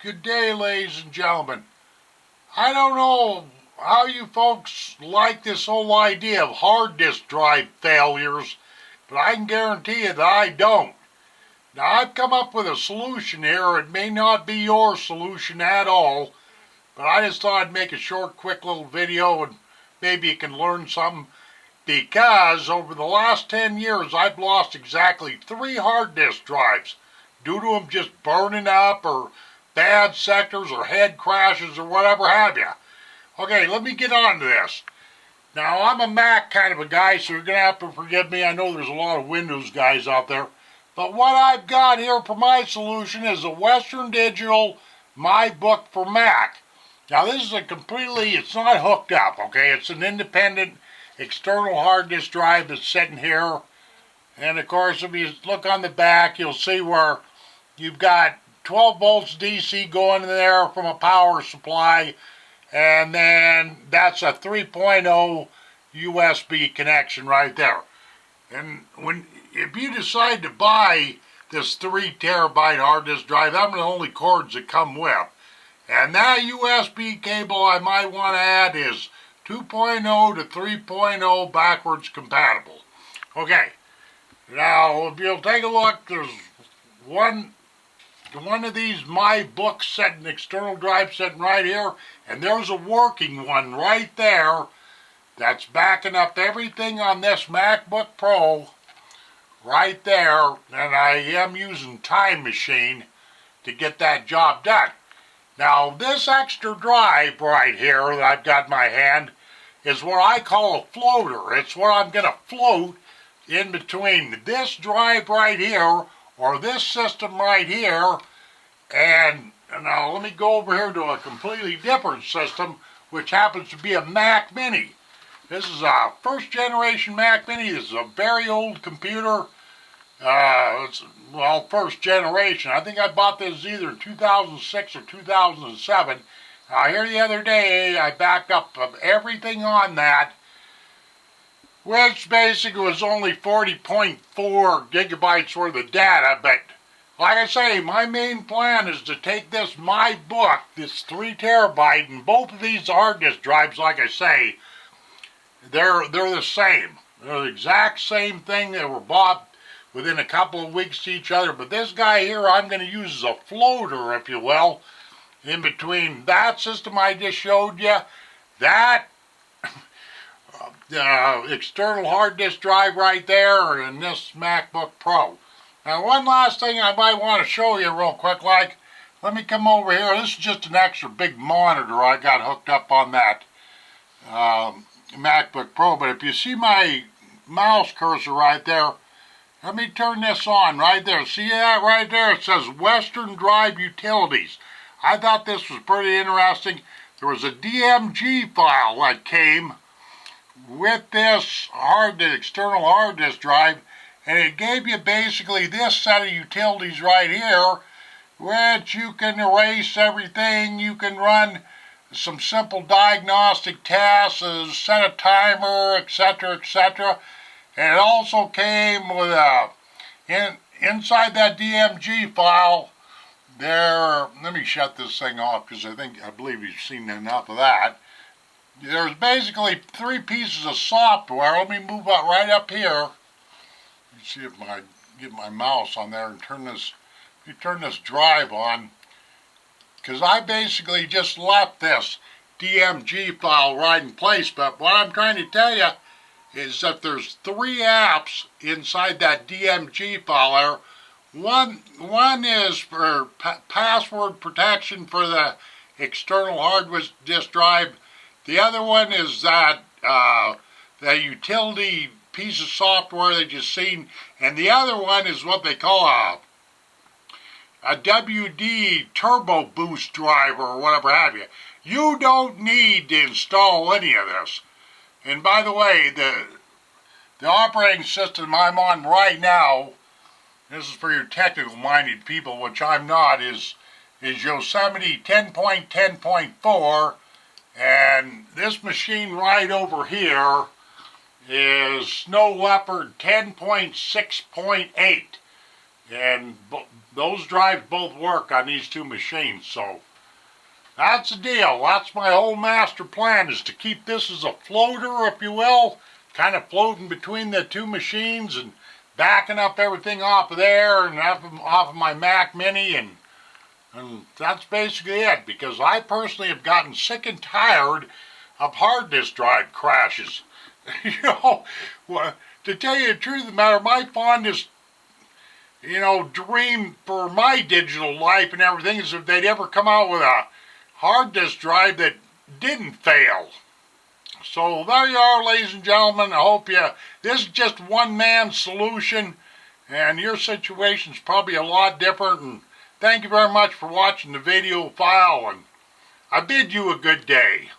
Good day, ladies and gentlemen. I don't know how you folks like this whole idea of hard disk drive failures, but I can guarantee you that I don't. Now, I've come up with a solution here. It may not be your solution at all, but I just thought I'd make a short, quick little video and maybe you can learn something. Because over the last 10 years, I've lost exactly 3 hard disk drives due to them just burning up or bad sectors or head crashes or whatever have you. Okay, let me get on to this. Now, I'm a Mac kind of a guy, so you're going to have to forgive me. I know there's a lot of Windows guys out there. But what I've got here for my solution is a Western Digital MyBook for Mac. Now, this is it's not hooked up, okay? It's an independent external hard disk drive that's sitting here. And, of course, if you look on the back, you'll see where you've got 12 volts DC going in there from a power supply, and then that's a 3.0 USB connection right there. And if you decide to buy this 3 terabyte hard disk drive, that's the only cords that come with. And that USB cable I might want to add is 2.0 to 3.0 backwards compatible. Okay, now if you'll take a look, there's one of these MyBooks sitting, external drive sitting right here, and there's a working one right there that's backing up everything on this MacBook Pro right there, and I am using Time Machine to get that job done. Now, this extra drive right here that I've got in my hand is what I call a floater. It's where I'm going to float in between this drive right here or this system right here, and now let me go over here to a completely different system, which happens to be a Mac Mini. This is a first generation Mac Mini. This is a very old computer. First generation. I think I bought this either in 2006 or 2007. Here the other day, I backed up of everything on that, which basically was only 40.4 gigabytes worth of data, but like I say, my main plan is to take this MyBook, this 3 terabyte, and both of these hard disk drives, like I say, they're the same. They're the exact same thing. They were bought within a couple of weeks to each other, but this guy here I'm going to use as a floater, if you will, in between that system I just showed you, that external hard disk drive right there, and this MacBook Pro. Now, one last thing I might want to show you real quick, let me come over here. This is just an extra big monitor I got hooked up on that MacBook Pro, but if you see my mouse cursor right there, let me turn this on right there. See that right there? It says Western Drive Utilities. I thought this was pretty interesting. There was a DMG file that came with this external hard disk drive, and it gave you basically this set of utilities right here, which you can erase everything. You can run some simple diagnostic tests, set a timer, etc., etc. And it also came with inside that DMG file there. Let me shut this thing off because I believe you've seen enough of that. There's basically 3 pieces of software. Let me move right up here. Let's see if I get my mouse on there and turn this drive on, because I basically just left this DMG file right in place. But what I'm trying to tell you is that there's 3 apps inside that DMG file there. One is for password protection for the external hard disk drive. The other one is that the utility piece of software that you've seen, and the other one is what they call a WD Turbo Boost driver or whatever have you. You don't need to install any of this. And by the way, the operating system I'm on right now, this is for your technical minded people, which I'm not, is Yosemite 10.10.4, and this machine right over here is Snow Leopard 10.6.8. and those drives both work on these two machines. So that's the deal. That's my whole master plan, is to keep this as a floater, if you will, kind of floating between the two machines and backing up everything off of there and off of my Mac Mini, and that's basically it, because I personally have gotten sick and tired of hard disk drive crashes. You know, to tell you the truth of the matter, my fondest, dream for my digital life and everything is if they'd ever come out with a hard disk drive that didn't fail. So there you are, ladies and gentlemen. I hope this is just one man's solution, and your situation's probably a lot different. And thank you very much for watching the video file, and I bid you a good day.